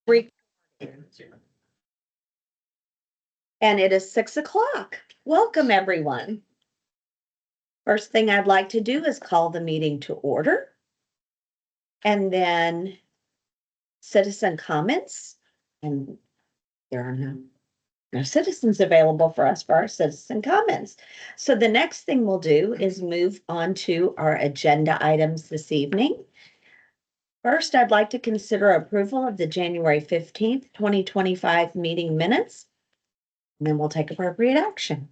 Recording. And it is 6 o'clock. Welcome, everyone. First thing I'd like to do is call the meeting to order. And then citizen comments. And there are no citizens available for us for our citizen comments. So the next thing we'll do is move on to our agenda items this evening. First, I'd like to consider approval of the January 15th, 2025 meeting minutes. And then we'll take appropriate action.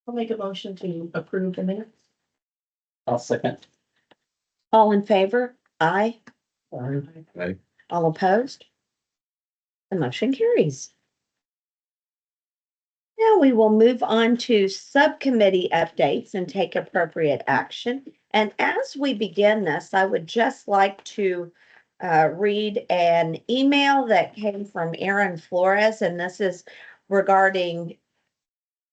I'll make a motion to approve the minutes. I'll second. All in favor? Aye. Aye. All opposed? The motion carries. Now we will move on to subcommittee updates and take appropriate action. And as we begin this, I would just like to read an email that came from Aaron Flores, and this is regarding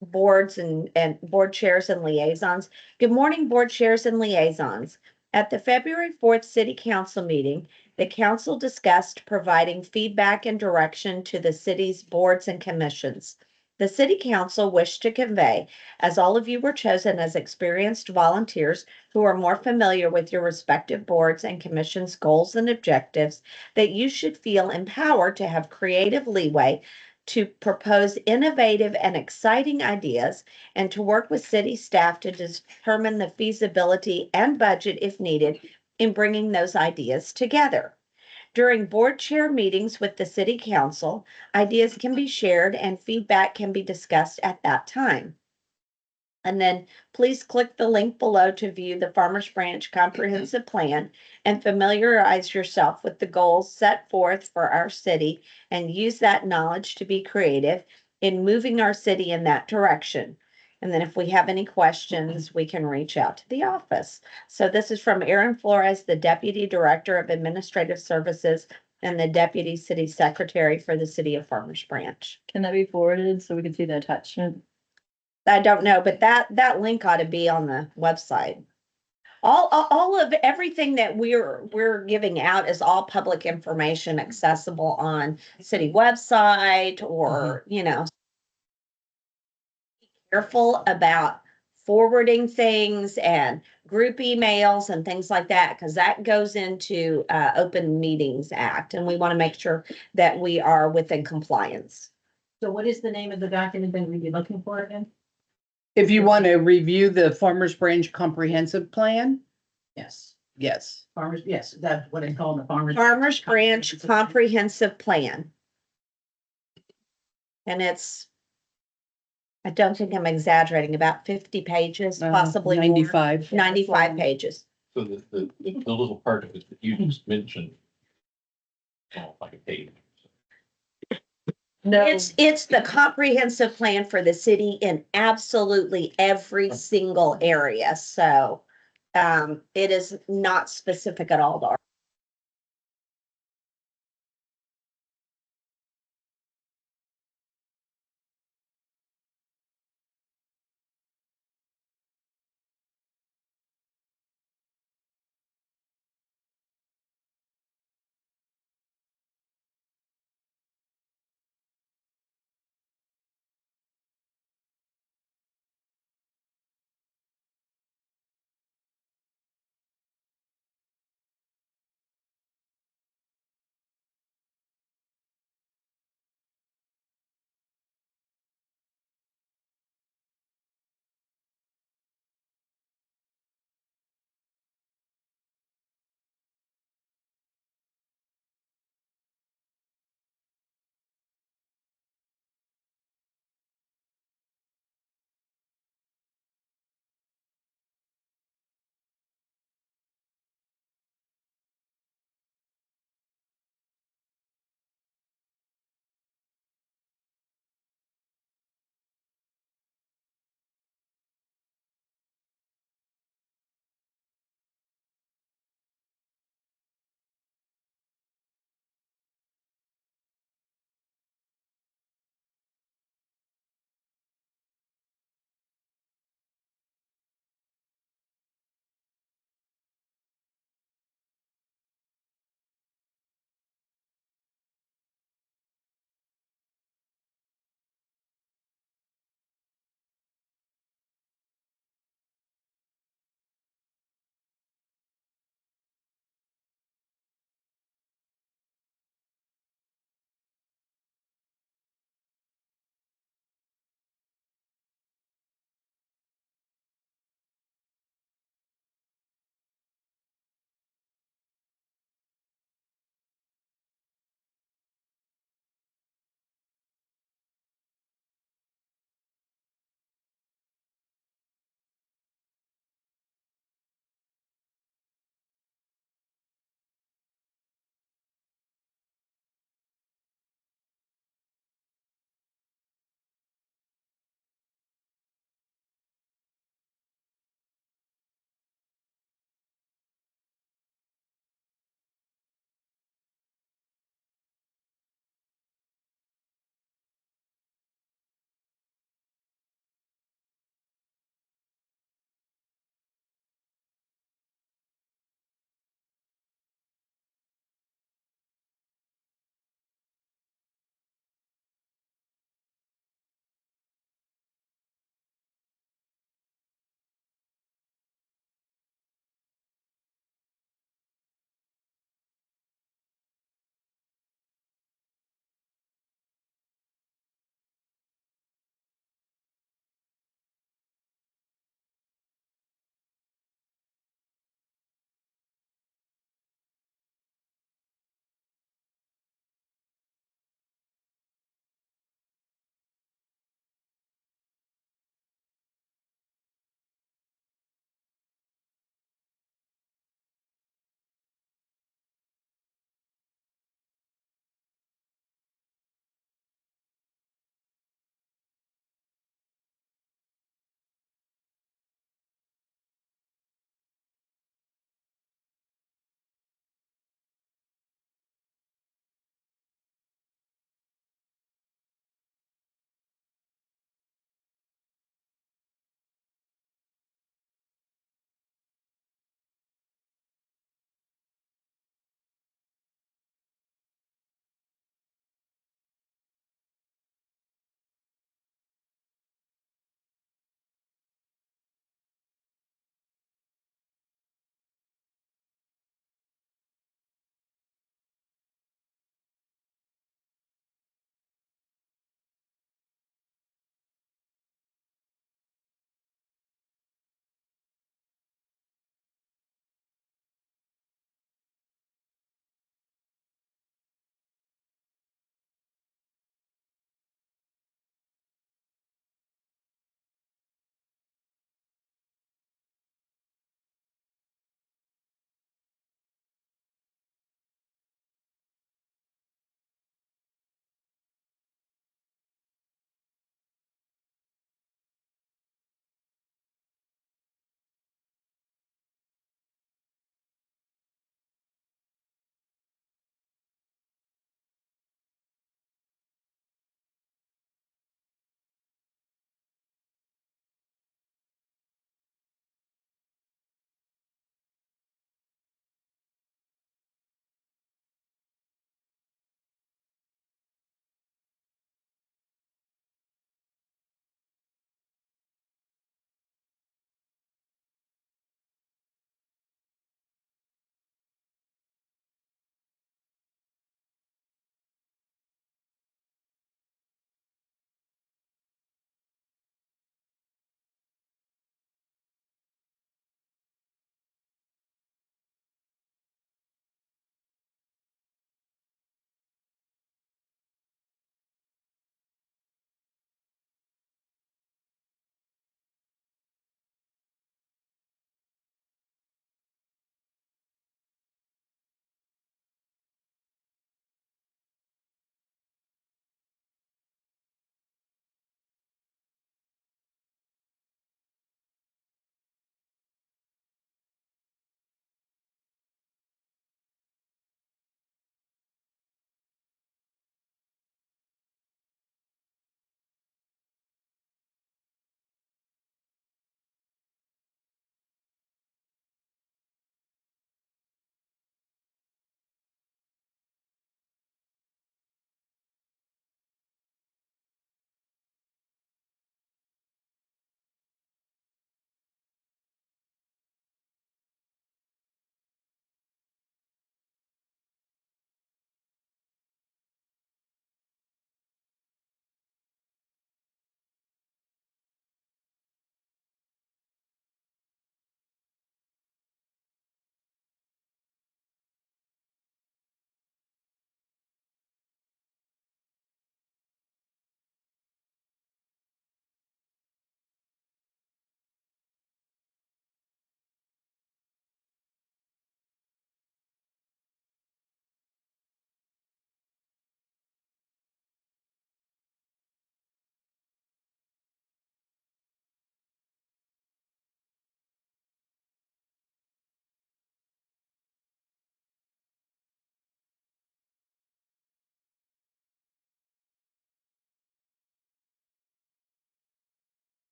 boards and board chairs and liaisons. Good morning, board chairs and liaisons. At the February 4th City Council meeting, the council discussed providing feedback and direction to the city's boards and commissions. The City Council wished to convey, as all of you were chosen as experienced volunteers who are more familiar with your respective boards and commissions' goals and objectives, that you should feel empowered to have creative leeway to propose innovative and exciting ideas and to work with city staff to determine the feasibility and budget if needed in bringing those ideas together. During board chair meetings with the city council, ideas can be shared and feedback can be discussed at that time. And then please click the link below to view the Farmers Branch Comprehensive Plan and familiarize yourself with the goals set forth for our city and use that knowledge to be creative in moving our city in that direction. And then if we have any questions, we can reach out to the office. So this is from Aaron Flores, the Deputy Director of Administrative Services and the Deputy City Secretary for the City of Farmers Branch. Can that be forwarded so we can see the attachment? I don't know, but that link ought to be on the website. All of everything that we're giving out is all public information accessible on city website or, you know. Be careful about forwarding things and group emails and things like that, because that goes into Open Meetings Act, and we want to make sure that we are within compliance. So what is the name of the document that we'd be looking for again? If you want to review the Farmers Branch Comprehensive Plan, Yes, yes. farmers, yes, that's what I call the farmers. Farmers Branch Comprehensive Plan. And it's, I don't think I'm exaggerating, about 50 pages, possibly more. 95. 95 pages. So the little part of it that you just mentioned. Oh, like a page. No, It's the comprehensive plan for the city in absolutely every single area. So it is not specific at all to our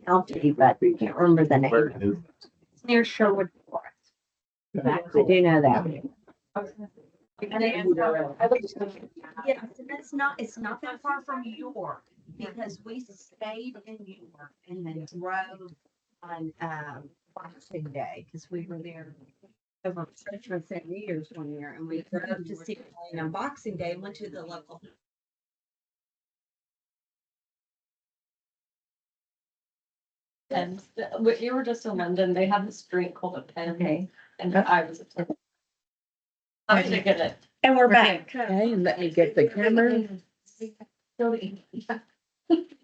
county, but I can't remember the name. It's near Sherwood Forest. I do know that. Yes, and it's not that far from York, because we stayed in York and then drove on, Boxing Day, because we were there over Christmas and New Year's one year, and we drove to see, on Boxing Day, went to the local. And when you were just in London, they have this drink called a pen, and I was obsessed. I'm gonna get it. And we're back. Okay, and let me get the camera.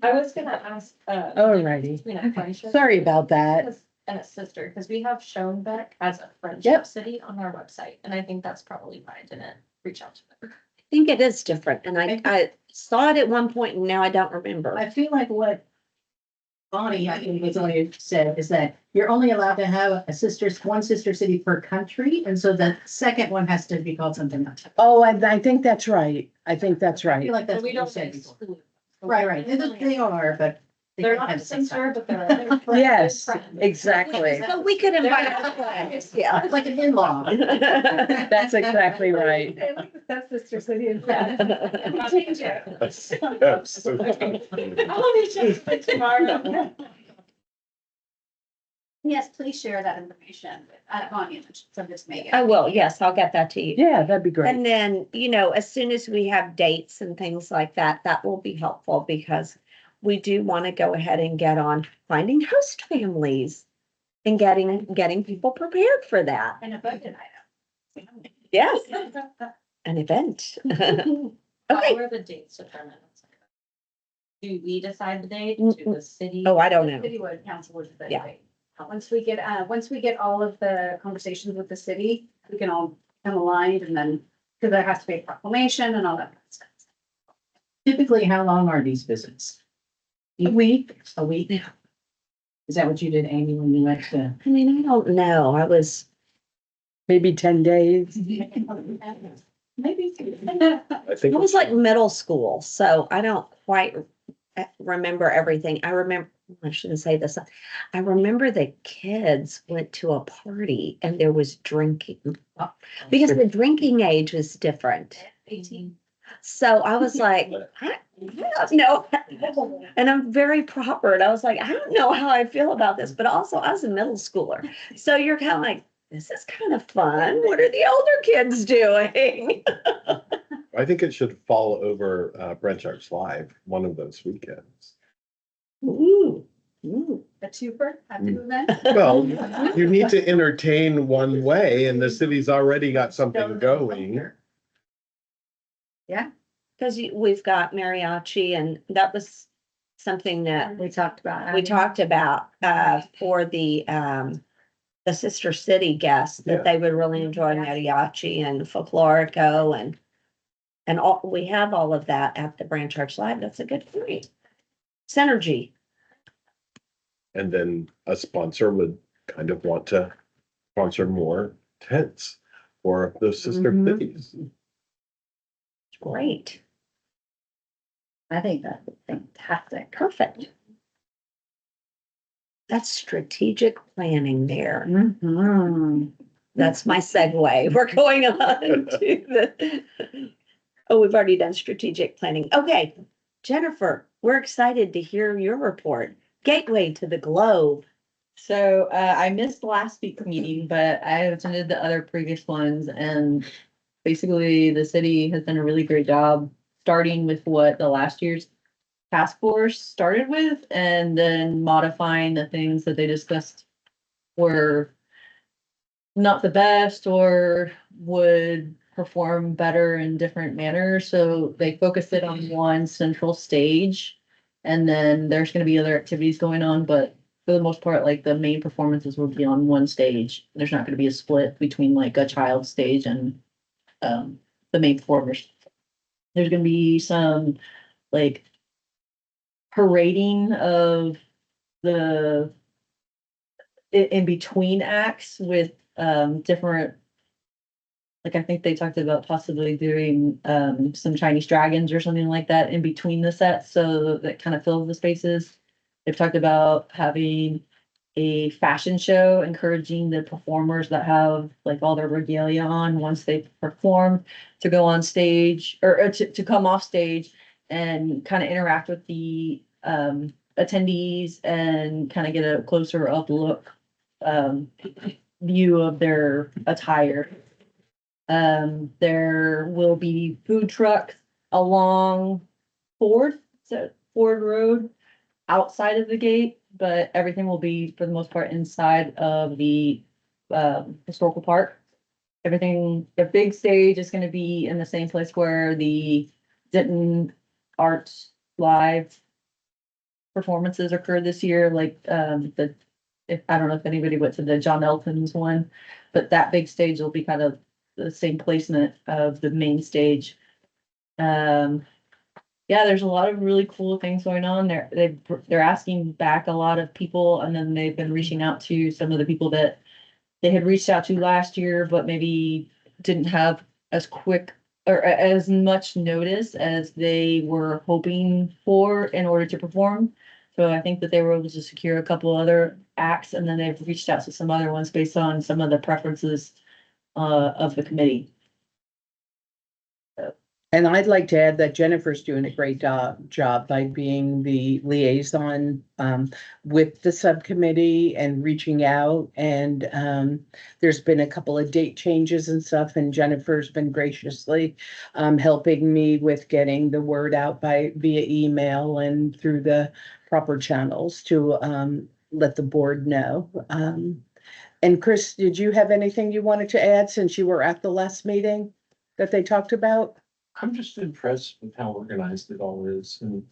I was gonna ask, Alrighty. between a friendship. Sorry about that. And a sister, because we have Schoenbeck as a Yep. friendship city on our website, and I think that's probably why I didn't reach out to them. I think it is different, and I saw it at one point, and now I don't remember. I feel like what Bonnie, I think, was only said is that you're only allowed to have one sister city per country, and so the second one has to be called something else. Oh, I think that's right. I think that's I right. feel like that's But we what you don't said before. exclude. Right, they are, but. they They're can't not have the same sincere, time. but they're. they're friends, Yes, they're friends. exactly. So we could invite our friends, yeah. It's like an in-law. That's exactly right. That's sister city. Yeah. I'll change it. Absolutely. I'll reach out to them tomorrow. Yes, please share that information with Bonnie and send this to Megan. I will, yes, I'll get that to you. Yeah, that'd be great. And then, as soon as we have dates and things like that, that will be helpful, because we do want to go ahead and get on finding host families and getting people prepared for that. And a budget item. Yes, an event. How Okay. were the dates determined? Do we decide the date? Mm, Do the city? Oh, I don't know. City would, council would. Yeah. Once we get all of the conversations with the city, we can all come aligned and then, because there has to be a proclamation and all that kind of stuff. Typically, how long are these visits? A week. A week? Yeah. Is that what you did, Amy, when you went to? I mean, I don't know. Maybe 10 days. Maybe. I think. I was like middle school, so I don't quite remember everything. I shouldn't say this. I remember the kids went to a party and there was drinking, because the drinking age was different. 18. So I was like, I don't know. And I'm very proper. And I was like, I don't know how I feel about this, but also I was a middle schooler. So you're kind of like, this is kind of fun. What are the older kids doing? I think it should fall over Branch Arts Live one of those weekends. Ooh, ooh. A twofer, a two event. Well, you need to entertain one way and the city's already got something going. Because we've got mariachi, and that was something that We talked about. we talked about for the Sister City guests, Yeah. that they would really enjoy mariachi and folklorico and all, we have all of that at the Branch Arts Live. That's a good point. Synergy. And then a sponsor would kind of want to sponsor more tents for those sister Mhm. cities. Great. I think that's fantastic. Perfect. That's strategic planning there. Mhm. That's my segue. We're going on to the, oh, we've already done strategic planning. Okay, Jennifer, we're excited to hear your report. Gateway to the Globe. So I missed last week's meeting, but I attended the other previous ones, and basically the city has done a really great job starting with what the last year's task force started with, and then modifying the things that they discussed were not the best or would perform better in different manners. So they focused it on one central stage, and then there's going to be other activities going on, but for the most part, like the main performances will be on one stage. There's not gonna be a split between like a child stage and the main performers. There's gonna be some like parading of the in between acts with different, like I think they talked about possibly doing some Chinese dragons or something like that in between the sets, so that kind of fills the spaces. They've talked about having a fashion show, encouraging the performers that have like all their regalia on once they perform to go on stage or to come off stage and kind of interact with the attendees and kind of get a closer up look view of their attire. There will be food trucks along Ford Road outside of the gate, but everything will be for the most part inside of the historical park. Everything, the big stage is gonna be in the same place where the Denton Arts Live performances occurred this year, like if I don't know if anybody went to the John Elton's one, but that big stage will be kind of the same placement of the main stage. Yeah, there's a lot of really cool things going on. They're asking back a lot of people, and then they've been reaching out to some of the people that they had reached out to last year, but maybe didn't have as quick or as much notice as they were hoping for in order to perform. So I think that they were able to secure a couple other acts, and then they've reached out to some other ones based on some of the preferences of the committee. And I'd like to add that Jennifer's doing a great job by being the liaison with the subcommittee and reaching out. And there's been a couple of date changes and stuff, and Jennifer's been graciously helping me with getting the word out via email and through the proper channels to let the board know. And Chris, did you have anything you wanted to add since you were at the last meeting that they talked about? I'm just impressed with how organized it all is, and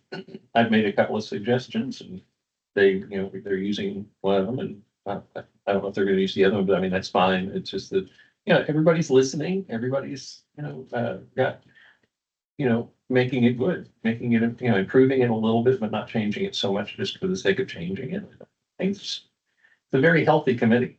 I've made a couple of suggestions, and they, they're using one of them, and I don't know if they're gonna use the other one, but I mean, that's fine. It's just that, everybody's listening, everybody's, got, making it good, making it, improving it a little bit, but not changing it so much just for the sake of changing it. I think it's a very healthy committee.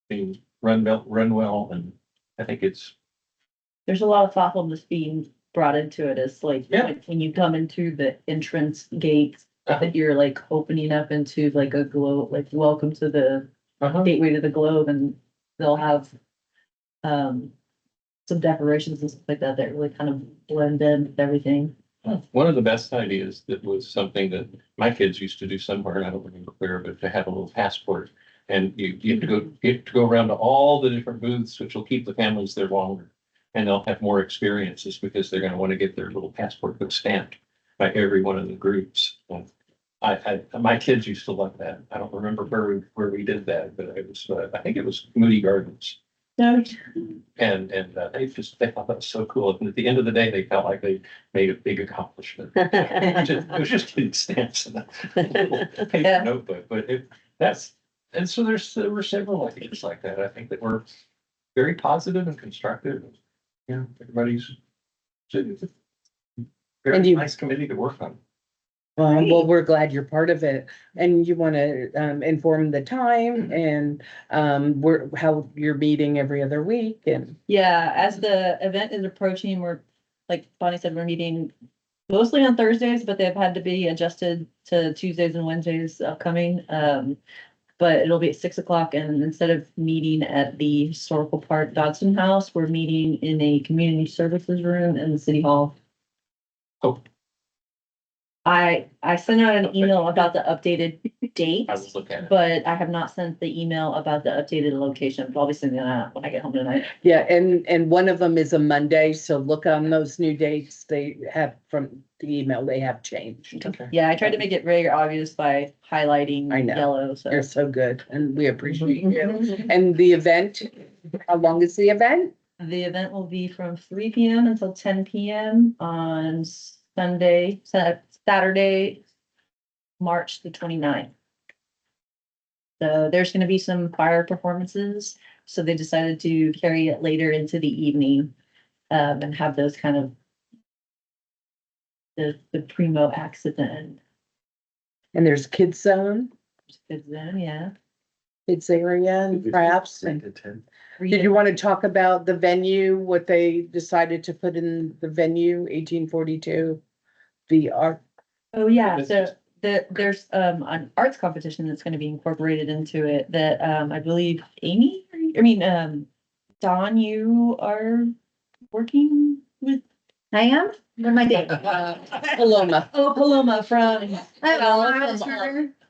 Being run well, and I think There's a lot of thoughtfulness being brought into it. It's like, Yeah. like when you come into the entrance gate, that you're like opening up into like a globe, like welcome to the gateway to the globe, and they'll have some decorations and stuff like that that really kind of blend in with everything. One of the best ideas that was something that my kids used to do somewhere, and I don't remember where, but to have a little passport. And you have to go around to all the different booths, which will keep the families there longer. And they'll have more experiences because they're gonna want to get their little passport book stamped by every one of the groups. And my kids used to love that. I don't remember where we did that, but it was, I think it was Moody Gardens. No, And they thought that was so cool. And at the end of the day, they felt like they made a big accomplishment. It was just getting stamps in a little paper Yeah. notebook, but and so there were several ideas like that. I think that were very positive and constructive. Everybody's, it's a very And you- nice committee to work on. Well, we're glad you're part of it, and you want to inform the time and how you're meeting every other week and. yeah, as the event is approaching, we're, like Bonnie said, we're meeting mostly on Thursdays, but they've had to be adjusted to Tuesdays and Wednesdays upcoming. But it'll be at 6 o'clock, and instead of meeting at the Historical Park Dodson House, we're meeting in a community services room in the city hall. Oh. I sent out an email about the updated I dates, will look at it. but I have not sent the email about the updated location. But I'll be sending that out when I get home tonight. Yeah, and one of them is a Monday, so look on those new dates they have from the email, they have changed. Okay. Yeah, I tried to make it very obvious by highlighting I know. yellow, so. You're so good, and we appreciate you. Mhm. And the event, how long is the event? The event will be from 3 PM until 10 PM on Saturday, March the 29th. So there's gonna be some fire performances, so they decided to carry it later into the evening, and have those kind of the primo acts at the end. And there's kids zone, Kids then, yeah. kids area and crafts. And did you want to talk about the venue, what they decided to put in the venue, 1842? The art, Oh, yeah, It's so. just there's an arts competition that's gonna be incorporated into it that I believe Don, you are working with. I am? What am I doing? Paloma. Oh, Paloma from.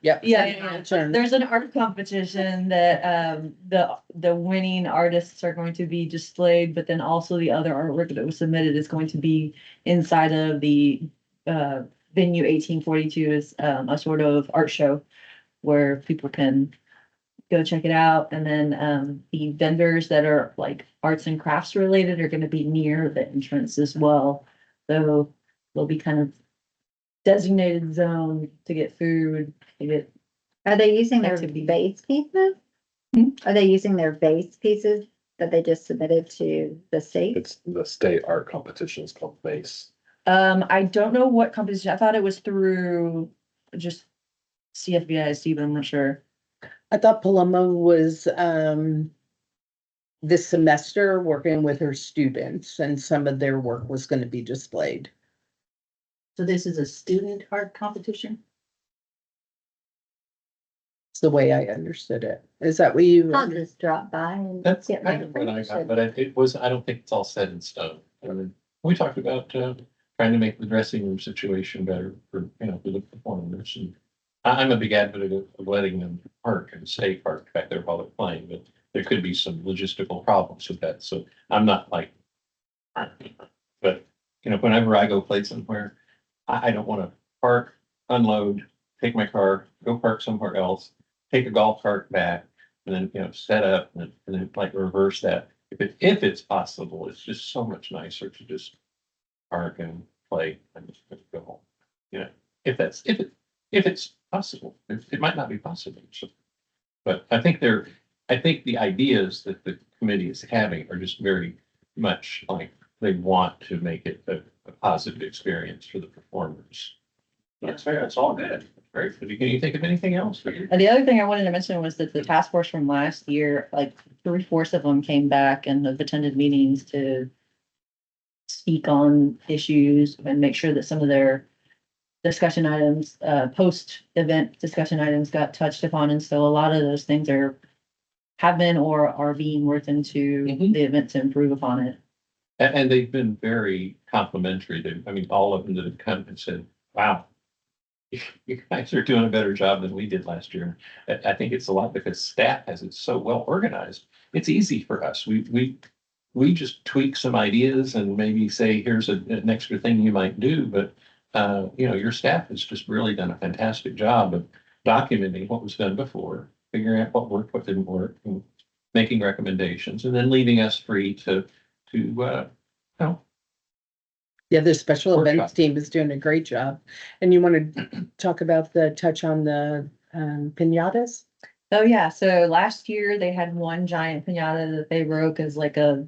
Yep. Yeah. Turn. There's an art competition that the winning artists are going to be displayed, but then also the other artwork that was submitted is going to be inside of the venue 1842 is a sort of art show where people can go check it out. And then the vendors that are like arts and crafts related are gonna be near the entrance as well. So there'll be kind of designated zone to get food, to get. Are they using their Activity. base pieces? Hmm? Are they using their base pieces that they just submitted to the state? It's the state art competition is called Base. I don't know what competition, I thought it was through just CFBISD, but I'm not sure. I thought Paloma was, this semester working with her students and some of their work was gonna be displayed. So this is a student art competition? It's the way I understood it. Is that what you? I'll just drop by and That's get my kind of what I got, information. but I don't think it's all set in stone. I mean, we talked about, trying to make the dressing room situation better for, for the performers and. I'm a big advocate of letting them park and stay parked back there while they're playing, but there could be some logistical problems with that, so I'm not like. But, whenever I go play somewhere, I don't wanna park, unload, take my car, go park somewhere else, take a golf cart back, and then, set up and then like reverse that. If it's possible, it's just so much nicer to just park and play and just go home. If it's possible, it might not be possible, so. But I think the ideas that the committee is having are just very much like they want to make it a positive experience for the performers. That's fair, that's all good. Very good. Can you think of anything else? And the other thing I wanted to mention was that the task force from last year, like 3/4 of them came back and have attended meetings to speak on issues and make sure that some of their discussion items, post-event discussion items got touched upon. And so a lot of those things have been or are being worked into Mhm. the event to improve upon it. And they've been very complimentary. All of them that have come and said, wow, you guys are doing a better job than we did last year. I think it's a lot because staff has it so well organized. It's easy for us. We just tweak some ideas and maybe say, here's an extra thing you might do, but your staff has just really done a fantastic job of documenting what was done before, figuring out what worked, what didn't work, and making recommendations, and then leaving us free to Yeah, the special events Workshop. team is doing a great job. And you want to talk about touch on the piñatas? Oh, yeah. So last year they had one giant piñata that they broke as like a,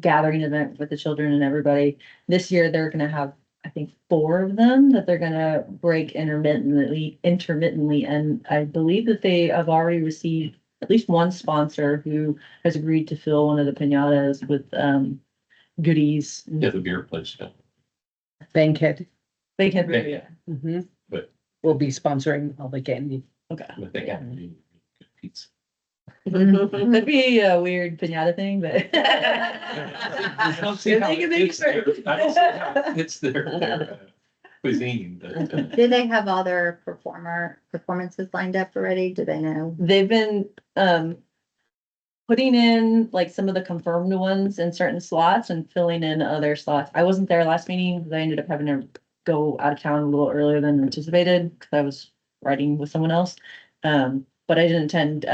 gathering event with the children and everybody. This year they're gonna have, I think, 4 of them that they're gonna break intermittently. And I believe that they have already received at least one sponsor who has agreed to fill one of the piñatas with goodies. get the beer place done. Bankhead. They can, Yeah. Mhm. But- We'll be sponsoring all the candy. okay. But they got to be good pizza. That'd be a weird piñata thing, but. I don't see how They can it make fits their- I don't see how it fits their cuisine, but, Do they have all their performances lined up already? Do they know? They've been putting in like some of the confirmed ones in certain slots and filling in other slots. I wasn't there last meeting because I ended up having to go out of town a little earlier than anticipated because I was writing with someone else. But I didn't attend.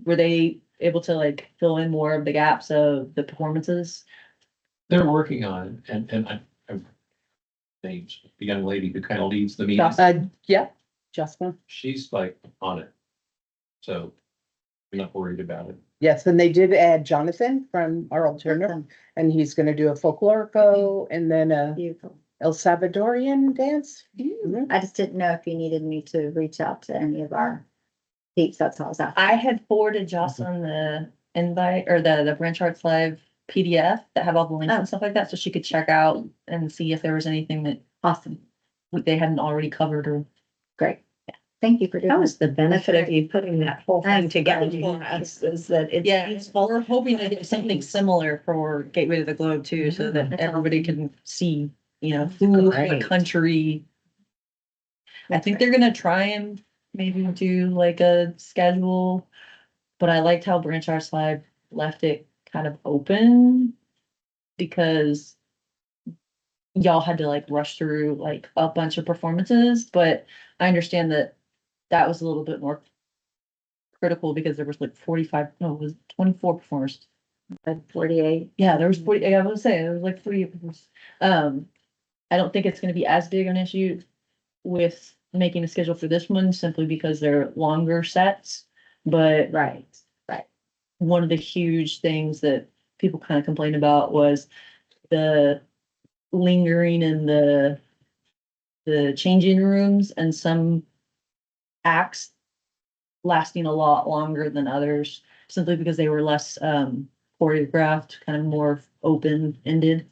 Were they able to like fill in more of the gaps of the performances? they're working on it, and I'm names, the young lady who kind of leads the meeting. Yeah, Justin. She's like on it. So I'm not worried about it. Yes, and they did add Jonathan from Arl Turner, Awesome. and he's gonna do a folklorico and then a Beautiful. El Salvadorian dance. Mhm. I just didn't know if you needed me to reach out to any of our peeps. That's all I was asking. I had forwarded Jocelyn the invite or the Branch Arts Live PDF that have all the links Oh. and stuff like that, so she could check out and see if there was anything that Awesome. they hadn't already covered or Great. Yeah. Thank you for doing That that. was the benefit of you putting that whole thing That's together great. for us, is that it's Yeah, useful. we're hoping to do something similar for Gateway to the Globe too, so that everybody can see, you know, who, what Great. country. I think they're gonna try and maybe do like a schedule, but I liked how Branch Arts Live left it kind of open. Because y'all had to like rush through like a bunch of performances, but I understand that that was a little bit more critical because there was like 45, no, it was 24 performers. 48. Yeah, there was 40, I was saying, there was like 40 performers. I don't think it's gonna be as big an issue with making a schedule for this one simply because they're longer sets. But Right. one of the huge things that people kind of complained about was the lingering in the changing rooms and some acts lasting a lot longer than others, simply because they were less choreographed, kind of more open-ended.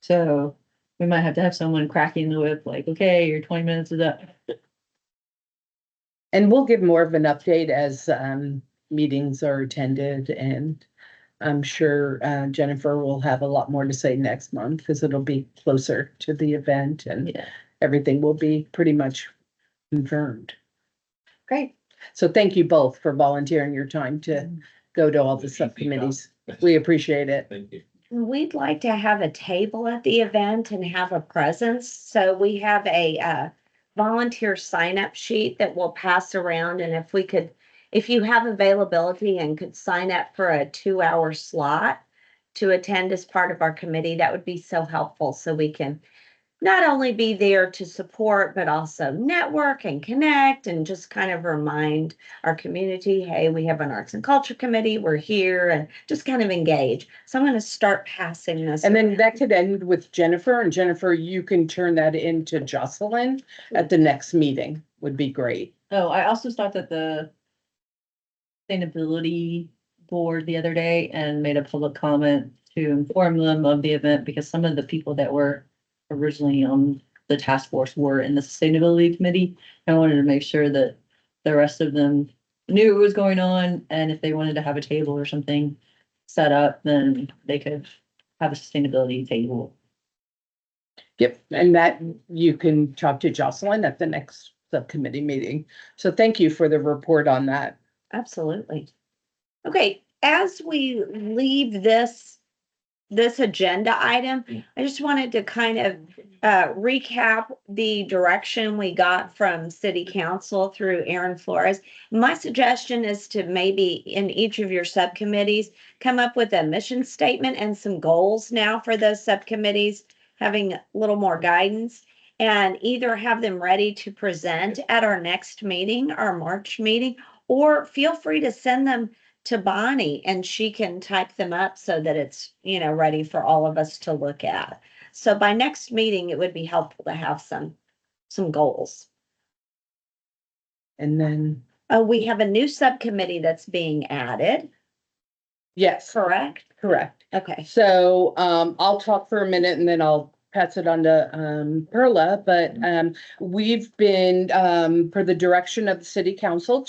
So we might have to have someone cracking the whip, like, okay, your 20 minutes is up. And we'll give more of an update as meetings are attended, and I'm sure Jennifer will have a lot more to say next month because it'll be closer to the event and Yeah. everything will be pretty much confirmed. Great. So thank you both for volunteering your time to go to all the subcommittees. We appreciate it. Thank you. We'd like to have a table at the event and have a presence. So we have a volunteer sign-up sheet that we'll pass around. And if you have availability and could sign up for a 2-hour slot to attend as part of our committee, that would be so helpful. So we can not only be there to support, but also network and connect and just kind of remind our community, hey, we have an arts and culture committee, we're here, and just kind of engage. So I'm going to start passing this. And then that could end with Jennifer, and Jennifer, you can turn that into Jocelyn at the next meeting, would be great. Oh, I also stopped at the sustainability board the other day and made a public comment to inform them of the event, because some of the people that were originally on the task force were in the sustainability committee. I wanted to make sure that the rest of them knew what was going on, and if they wanted to have a table or something set up, then they could have a sustainability table. Yep, and that you can talk to Jocelyn at the next subcommittee meeting. So thank you for the report on that. Absolutely. Okay, as we leave this agenda item, I just wanted to kind of recap the direction we got from city council through Aaron Flores. My suggestion is to maybe in each of your subcommittees, come up with a mission statement and some goals now for those subcommittees, having a little more guidance, and either have them ready to present at our next meeting, our March meeting, or feel free to send them to Bonnie and she can type them up so that it's, ready for all of us to look at. So by next meeting, it would be helpful to have some goals. And then, We have a new subcommittee that's being added, yes, correct? correct. Okay. So I'll talk for a minute and then I'll pass it on to Perla, but we've been for the direction of the city council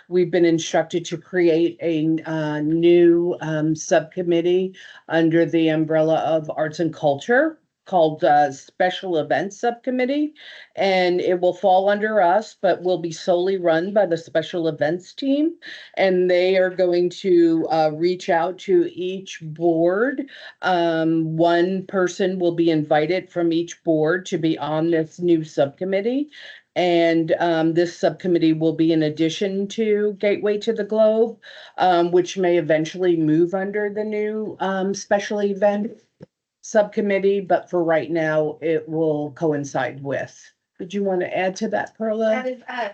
we've been instructed to create a new subcommittee under the umbrella of arts and culture called Special Events Subcommittee, and it will fall under us, but will be solely run by the Special Events team, and they are going to reach out to each board. One person will be invited from each board to be on this new subcommittee. And this subcommittee will be in addition to Gateway to the Globe, which may eventually move under the new special event subcommittee, but for right now, it will coincide with. Did you want to add to that, Perla?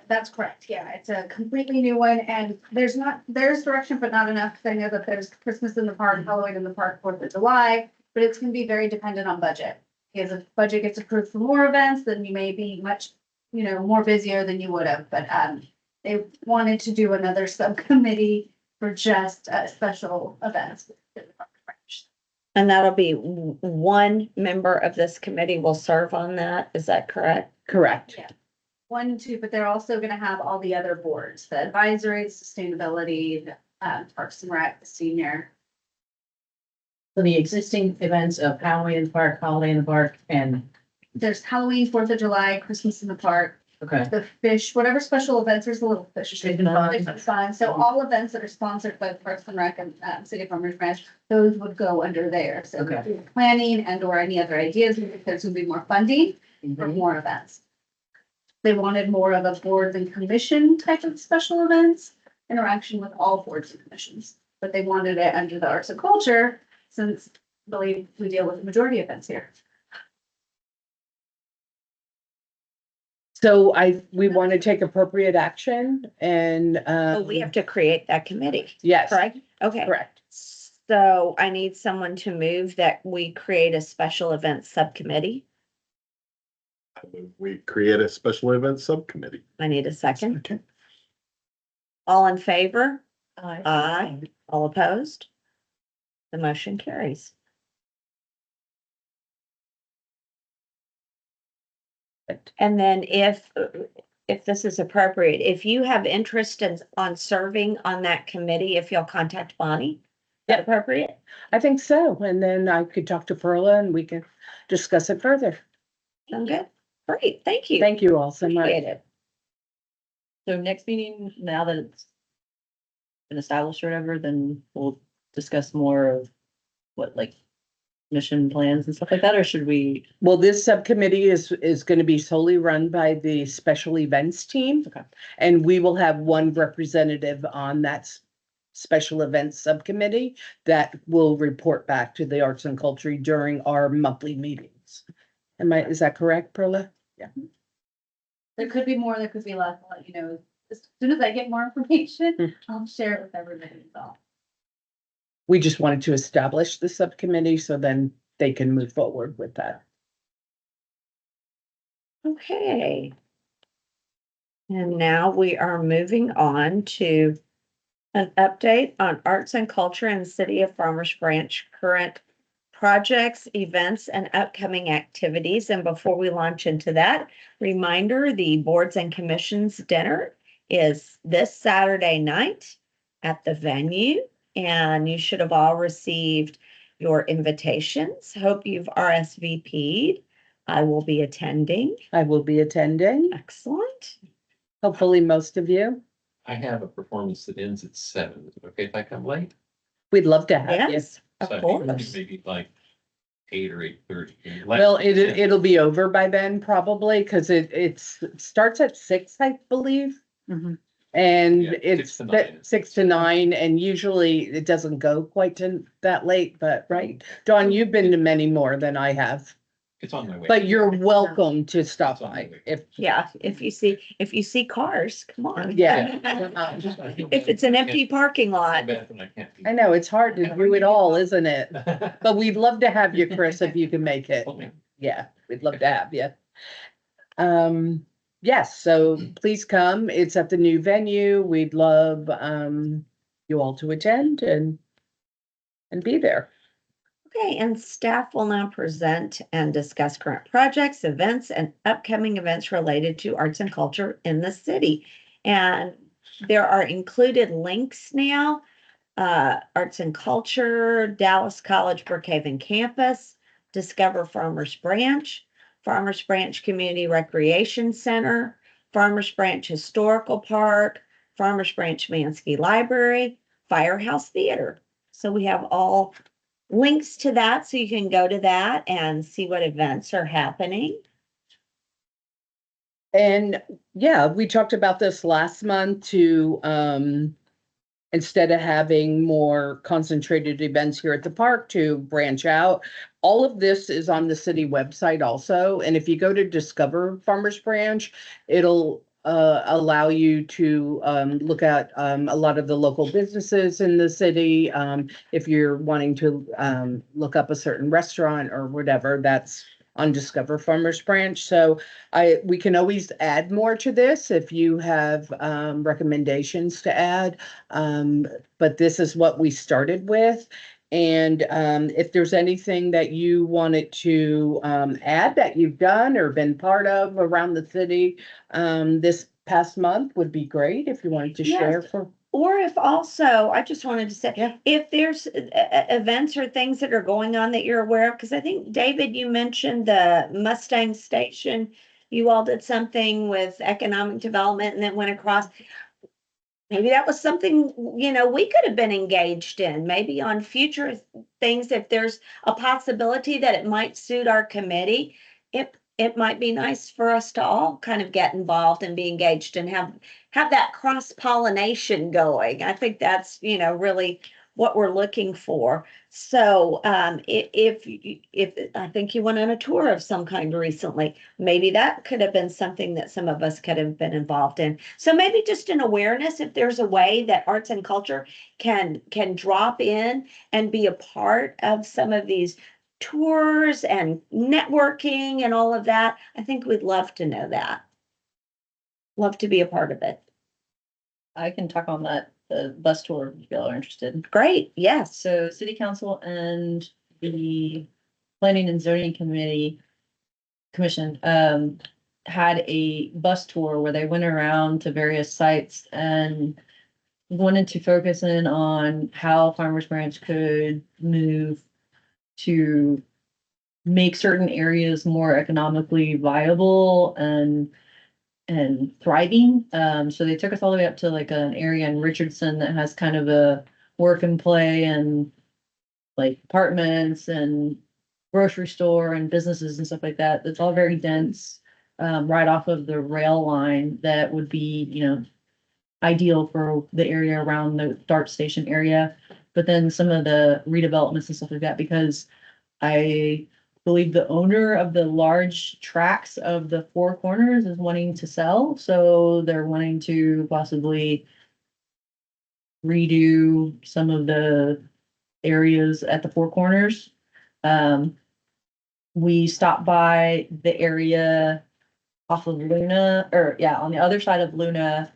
That's correct. Yeah, it's a completely new one and there's direction, but not enough. Cause I know that there's Christmas in the park, Halloween in the park, 4th of July, but it's gonna be very dependent on budget. Because if budget gets approved for more events, then you may be much, more busier than you would have, but, they wanted to do another subcommittee for just, special events. And that'll be one member of this committee will serve on that. Is that correct? Correct. Yeah. 1, 2, but they're also gonna have all the other boards, the advisory, sustainability, Parks and Rec, the senior. So the existing events of Halloween in the park, holiday in the park, and, There's Halloween, 4th of July, Christmas in the park, okay. the fish, whatever special events, there's a little fish. Fish and fun. Fish and fun. So all events that are sponsored by Parks and Rec and City of Farmers Branch, those would go under there. So Okay. planning and or any other ideas, if there's gonna be more funding for more events. They wanted more of a boards and commission type of special events, interaction with all boards and commissions. But they wanted it under the arts and culture, since I believe we deal with the majority of events here. So we want to take appropriate action and, Oh, we have to create that committee, yes, correct? Okay. correct. So I need someone to move that we create a special events subcommittee. I move we create a special events subcommittee. I need a second. All in favor? Aye. Aye. All opposed? The motion carries. And then if this is appropriate, if you have interest on serving on that committee, if you'll contact Bonnie, is that appropriate? I think so. And then I could talk to Perla and we can discuss it further. Sound good? Great, thank you. Thank you all so much. Appreciate it. So next meeting, now that it's been established or whatever, then we'll discuss more of what, like, mission plans and stuff like that, or should we? Well, this subcommittee is going to be solely run by the special events team. Okay. And we will have one representative on that special events subcommittee that will report back to the arts and culture during our monthly meetings. Is that correct, Perla? Yeah. There could be more, there could be less, I'll let you know. As soon as I get more information, Hmm. I'll share it with everybody. So. We just wanted to establish the subcommittee so then they can move forward with that. Okay. And now we are moving on to an update on arts and culture in the City of Farmers Branch, current projects, events, and upcoming activities. And before we launch into that, reminder, the Boards and Commissions dinner is this Saturday night at the venue, and you should have all received your invitations. Hope you've RSVP'd. I will be attending. I will be attending, Excellent. hopefully most of you. I have a performance that ends at 7. Is it okay if I come late? We'd love to have you. Yes, of So I think course. maybe like 8 or 8:30. Well, it'll be over by then probably, cause it starts at 6, I believe. Mhm. And Yeah, 6 it's to 9. 6 to 9, and usually it doesn't go quite to that late, but right. Dawn, you've been to many more than I have, It's on my way. but you're welcome to stop It's on by my way. if, Yeah, if you see cars, come on. yeah. If it's an empty parking lot. I know, it's hard to do it all, isn't it? But we'd love to have you, Chris, if you can make it. Okay. Yeah, we'd love to have you. Yes, so please come. It's at the new venue. We'd love you all to attend and be there. Okay, and staff will now present and discuss current projects, events, and upcoming events related to arts and culture in the city. And there are included links now, Arts and Culture, Dallas College Brookhaven Campus, Discover Farmers Branch, Farmers Branch Community Recreation Center, Farmers Branch Historical Park, Farmers Branch Mansky Library, Firehouse Theater. So we have all links to that, so you can go to that and see what events are happening. And yeah, we talked about this last month to instead of having more concentrated events here at the park, to branch out. All of this is on the city website also. And if you go to Discover Farmers Branch, it'll allow you to look at a lot of the local businesses in the city. If you're wanting to look up a certain restaurant or whatever, that's on Discover Farmers Branch. So we can always add more to this if you have recommendations to add. But this is what we started with. And if there's anything that you wanted to add that you've done or been part of around the city this past month would be great if you wanted to Yes. share for. Or if also, I just wanted to say, Yeah. if there's events or things that are going on that you're aware of, because I think, David, you mentioned the Mustang Station. You all did something with economic development and then went across. Maybe that was something, we could have been engaged in, maybe on future things, if there's a possibility that it might suit our committee. It might be nice for us to all kind of get involved and be engaged and have that cross pollination going. I think that's, really what we're looking for. So, if I think you went on a tour of some kind recently, maybe that could have been something that some of us could have been involved in. So maybe just an awareness, if there's a way that arts and culture can drop in and be a part of some of these tours and networking and all of that, I think we'd love to know that. Love to be a part of it. I can talk on that, the bus tour, if y'all are interested. Great, yes. So city council and the planning and zoning commission, had a bus tour where they went around to various sites and wanted to focus in on how Farmers Branch could move to make certain areas more economically viable and thriving. So they took us all the way up to like an area in Richardson that has kind of a work and play and like apartments and grocery store and businesses and stuff like that. It's all very dense, right off of the rail line that would be, ideal for the area around the DART station area. But then some of the redevelopments and stuff like that, because I believe the owner of the large tracts of the Four Corners is wanting to sell, so they're wanting to possibly redo some of the areas at the Four Corners. We stopped by the area off of Luna, or yeah, on the other side of Luna,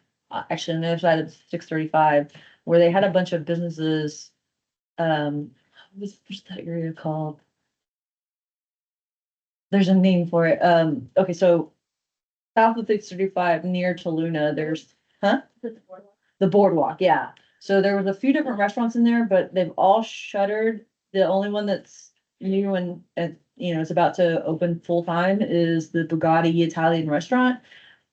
actually on the other side of 635, where they had a bunch of businesses. What's that area called? There's a name for it. Okay, so south of 635, near to Luna, there's, the boardwalk, yeah. So there was a few different restaurants in there, but they've all shuttered. The only one that's new and is about to open full time is the Bugatti Italian restaurant.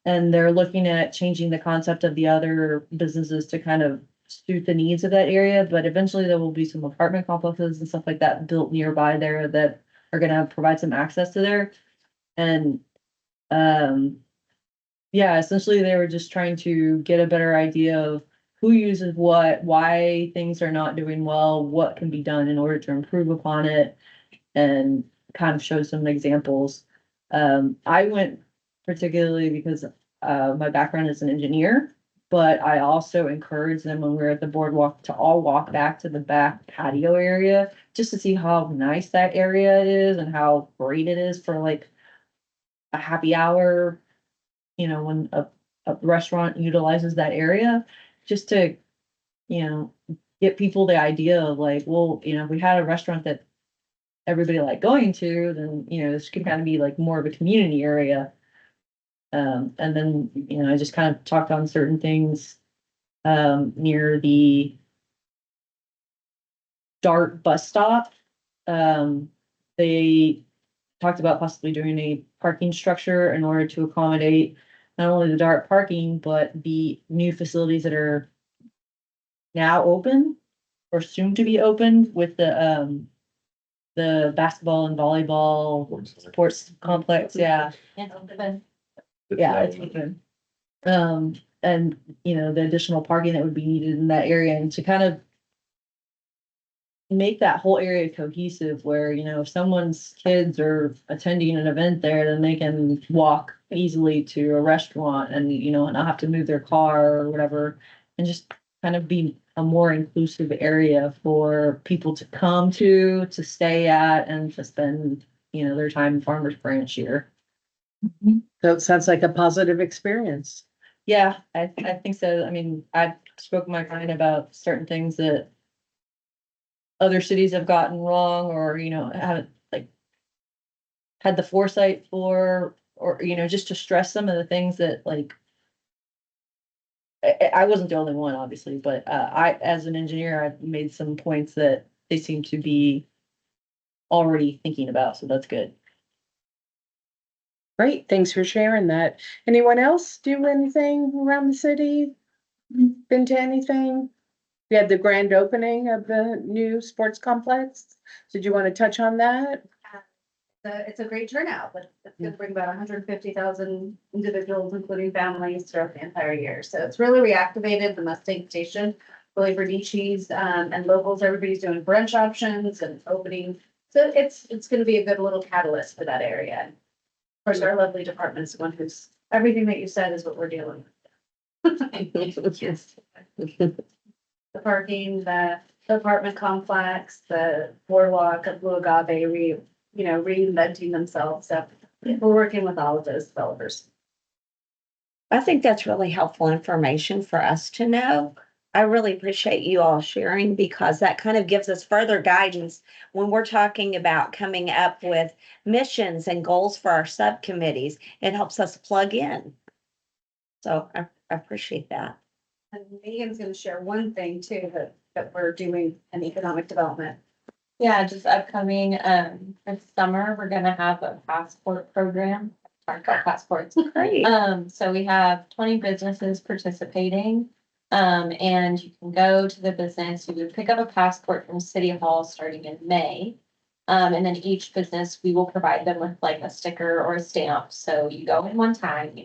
And they're looking at changing the concept of the other businesses to kind of suit the needs of that area. But eventually there will be some apartment complexes and stuff like that built nearby there that are gonna provide some access to there. And yeah, essentially they were just trying to get a better idea of who uses what, why things are not doing well, what can be done in order to improve upon it, and kind of show some examples. I went particularly because my background is an engineer, but I also encouraged them when we were at the boardwalk to all walk back to the back patio area just to see how nice that area is and how great it is for like a happy hour, when a restaurant utilizes that area, just to, get people the idea of like, well, if we had a restaurant that everybody liked going to, then, this could kind of be like more of a community area. And then, I just kind of talked on certain things, near the DART bus stop. They talked about possibly doing a parking structure in order to accommodate not only the DART parking, but the new facilities that are now open or soon to be opened with the basketball and volleyball sports complex, yeah. Yeah, it's open. And, the additional parking that would be needed in that area, and to kind of make that whole area cohesive where, if someone's kids are attending an event there, then they can walk easily to a restaurant and, not have to move their car or whatever, and just kind of be a more inclusive area for people to come to stay at, and to spend, their time in Farmers Branch here. So it sounds like a positive experience. Yeah, I think so. I mean, I spoke with my client about certain things that other cities have gotten wrong or, haven't like had the foresight for, or, just to stress some of the things that like I wasn't the only one, obviously, but as an engineer, I made some points that they seem to be already thinking about, so that's good. Great, thanks for sharing that. Anyone else do anything around the city? Been to anything? We had the grand opening of the new sports complex. Did you want to touch on that? It's a great turnout, but it's gonna bring about 150,000 individuals, including families, throughout the entire year. So it's really reactivated the Mustang Station, really for DCs, and locals. Everybody's doing brunch options and opening. So it's gonna be a good little catalyst for that area. Of course, our lovely department is the one who's, everything that you said is what we're dealing with. Yes. The parking, the apartment complex, the boardwalk of Blue Agave, reinventing themselves. So we're working with all of those developers. I think that's really helpful information for us to know. I really appreciate you all sharing because that kind of gives us further guidance when we're talking about coming up with missions and goals for our subcommittees. It helps us plug in. So I appreciate that. And Megan's gonna share one thing too, that we're doing in economic development. Yeah, just upcoming, this summer, we're gonna have a passport program, talk about passports. Great. So we have 20 businesses participating. And you can go to the business, you would pick up a passport from City Hall starting in May. And then each business, we will provide them with like a sticker or a stamp. So you go in one time,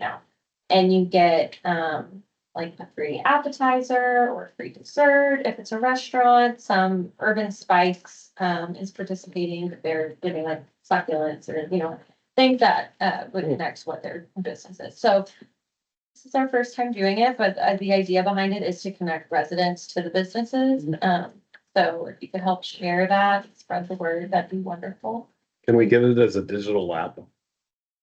and you get, like a free appetizer or free dessert. If it's a restaurant, some Urban Spikes, is participating, but they're giving like succulents or, things that, would connect what their business is. So this is our first time doing it, but the idea behind it is to connect residents to the businesses. So if you could help share that, spread the word, that'd be wonderful. Can we get it as a digital app?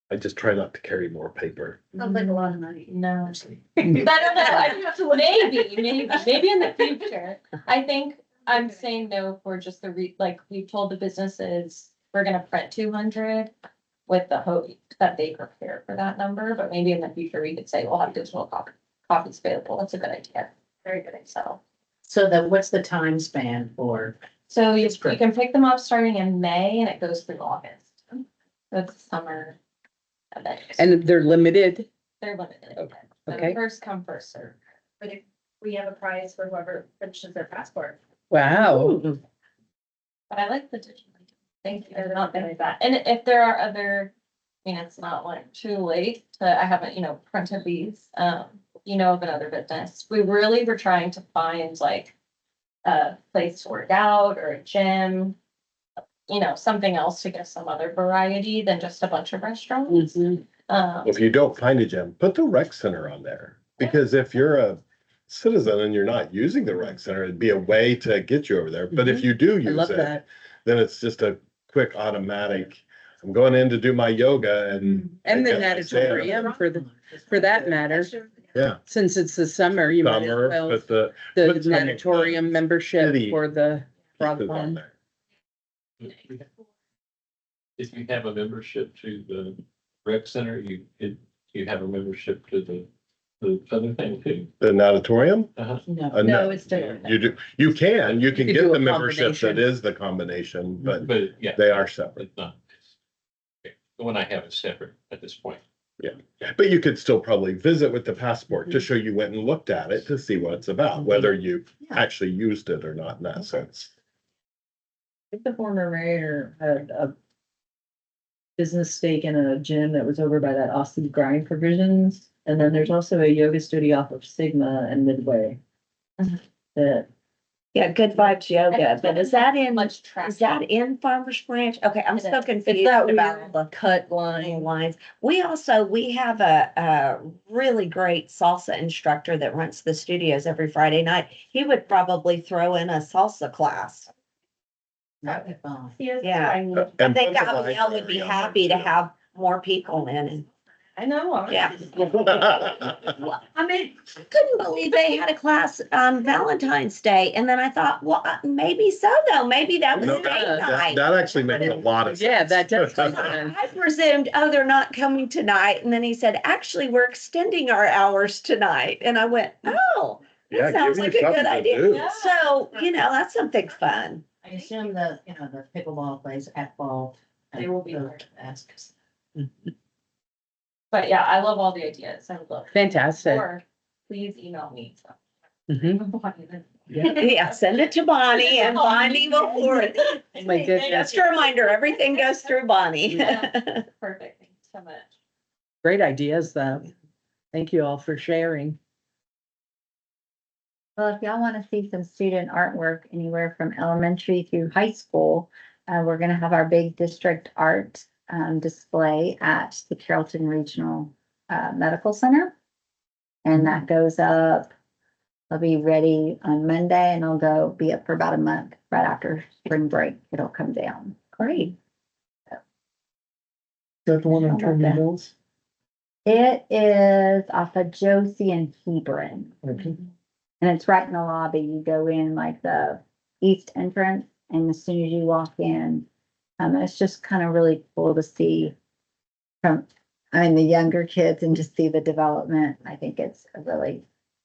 I just try not to carry more paper. Sounds like a lot of money. No. I don't know, maybe in the future. I think I'm saying no for just like, we've told the businesses, we're gonna print 200 with the hope that they prepare for that number, but maybe in the future we could say we'll have digital copies available. That's a good idea. Very good, so. So what's the time span for? So you can pick them up starting in May and it goes through August. That's summer event. And they're limited? They're limited. Okay. First come, first serve. But if we have a prize for whoever finishes their passport. Wow. But I like the digital. Thank you. Not very bad. And if there are other, it's not like too late I haven't, printed these, of another business. We really were trying to find like a place to work out or a gym, something else to give some other variety than just a bunch of restaurants. If you don't find a gym, put the rec center on there. Because if you're a citizen and you're not using the rec center, it'd be a way to get you over there. But if you do I use love it, that. then it's just a quick automatic, I'm going in to do my yoga and. And the I get my sand. natatorium for that matter. Yeah. Since it's the summer, you might as Summer, well, but the put some of the natatorium membership city for the frog pieces on pond. there. If you have a membership to the rec center, you have a membership to the other thing too. The natatorium? No, it's different. You do, you can You get do the a membership that combination. is the combination, but But yeah. they are separate. It's not. Okay. The one I have is separate at this point. But you could still probably visit with the passport to show you went and looked at it to see what it's about, whether you actually used it or not in that sense. I think the former mayor had a business stake in a gym that was over by that Austin Grind Provisions. And then there's also a yoga studio off of Sigma and Midway. That Yeah, Good Vibes Yoga, but is that in, Much is traffic. that in Farmers Branch? Okay, I'm It so is. confused it's that about weird the cut line line. lines. We have a really great salsa instructor that runs the studios every Friday night. He would probably throw in a salsa class. That'd be fun. He is Yeah. trying. And I think put the Gabrielle would be library on happy to there, too. have more people in and I know. Yeah. Well, I mean, I couldn't believe they had a class on Valentine's Day. And then I thought, well, maybe so though. Maybe that was No, date that night. that actually makes a lot of sense. Yeah, that does make sense. I presumed, oh, they're not coming tonight. And then he said, actually, we're extending our hours tonight. And I went, oh, Yeah, that sounds give you like a something good to idea. do. Yeah. So, that's something fun. I assume the pickleball plays at ball. They will be Uh, there. Ask. But yeah, I love all the ideas. I would love. Fantastic. Or please email me. So. Mhm. Yeah, send it to Bonnie and Bonnie will forward. My goodness. Just a reminder, everything goes through Bonnie. Yeah. Perfect. Thank you so much. Great ideas, though. Thank you all for sharing. Well, if y'all want to see some student artwork anywhere from elementary through high school, we're gonna have our big district art display at the Carrollton Regional Medical Center. And that goes up, it'll be ready on Monday and it'll be up for about a month, right after spring break, it'll come down. Great. That the one in Trinity Hills? It is off of Josie and Hebron. Okay. And it's right in the lobby. You go in like the east entrance, and as soon as you walk in, it's just kind of really cool to see the younger kids and just see the development. I think it's a really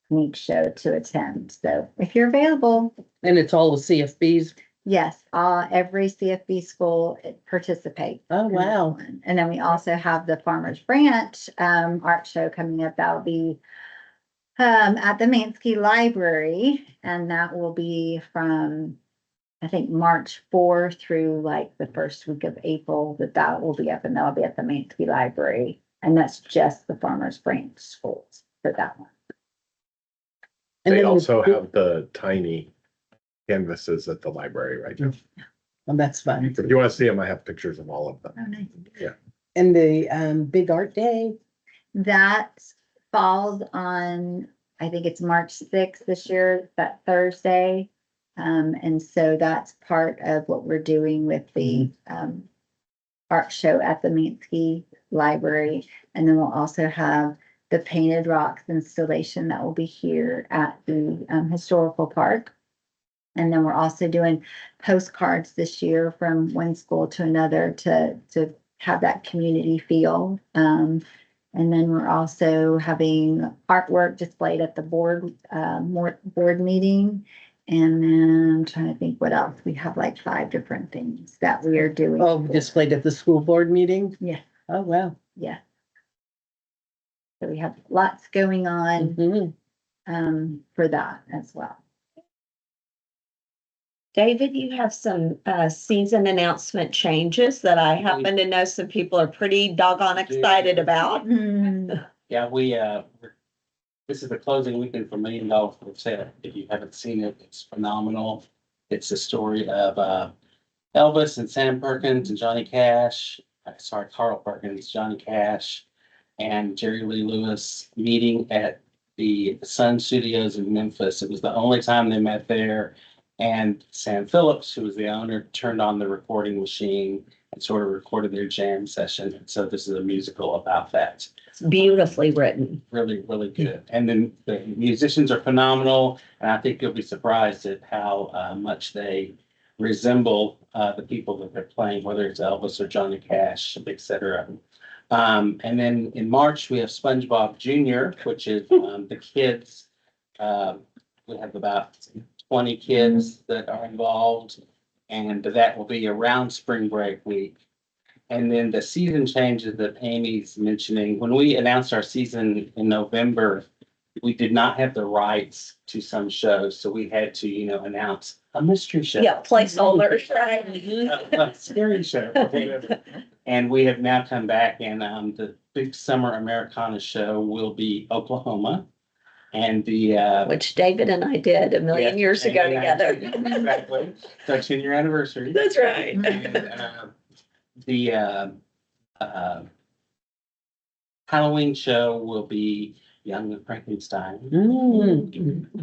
neat show to attend. So if you're available, And it's all the CFBs. yes, every CFB school participates. Oh, in this wow. one. And then we also have the Farmers Branch art show coming up. That'll be at the Mansky Library, and that will be from, I think, March 4 through like the first week of April, that will be up, and that'll be at the Mansky Library. And that's just the Farmers Branch schools for that one. And They then also have the tiny canvases at the library right now. Oh, that's fun. If you want to see them, I have pictures of all of them. Oh, nice. And the big art day. That falls on, I think it's March 6th this year, that Thursday. And so that's part of what we're doing with the art show at the Mansky Library. And then we'll also have the Painted Rocks installation that will be here at the Historical Park. And then we're also doing postcards this year from one school to another to have that community feel. And then we're also having artwork displayed at the board meeting. And then I'm trying to think what else. We have like 5 different things that we are doing. Oh, displayed at the school board meeting? Yeah. Oh, wow. Yeah. So we have lots going on for that as well. David, you have some season announcement changes that I happen to know some people are pretty doggone excited about. Yeah, this is the closing weekend for $1 Million for Sale. If you haven't seen it, it's phenomenal. It's the story of Elvis and Sam Perkins and Johnny Cash, Carl Perkins, Johnny Cash, and Jerry Lee Lewis meeting at the Sun Studios in Memphis. It was the only time they met there. And Sam Phillips, who was the owner, turned on the recording machine and sort of recorded their jam session. And so this is a musical about that. It's beautifully written. Really, really good. And then the musicians are phenomenal. And I think you'll be surprised at how much they resemble the people that they're playing, whether it's Elvis or Johnny Cash, et cetera. And then in March, we have SpongeBob Junior, which is the kids. We have about 20 kids that are involved, and that will be around spring break week. And then the season changes that Amy's mentioning, when we announced our season in November, we did not have the rights to some shows, so we had to, announce a mystery show. Yeah, placeholders, right? A scary show. And we have now come back, and the big summer Americana show will be Oklahoma. And Which David and I did a million years ago together. Exactly. It's our 10-year anniversary. That's right. And the Halloween show will be Young and Frankenstein.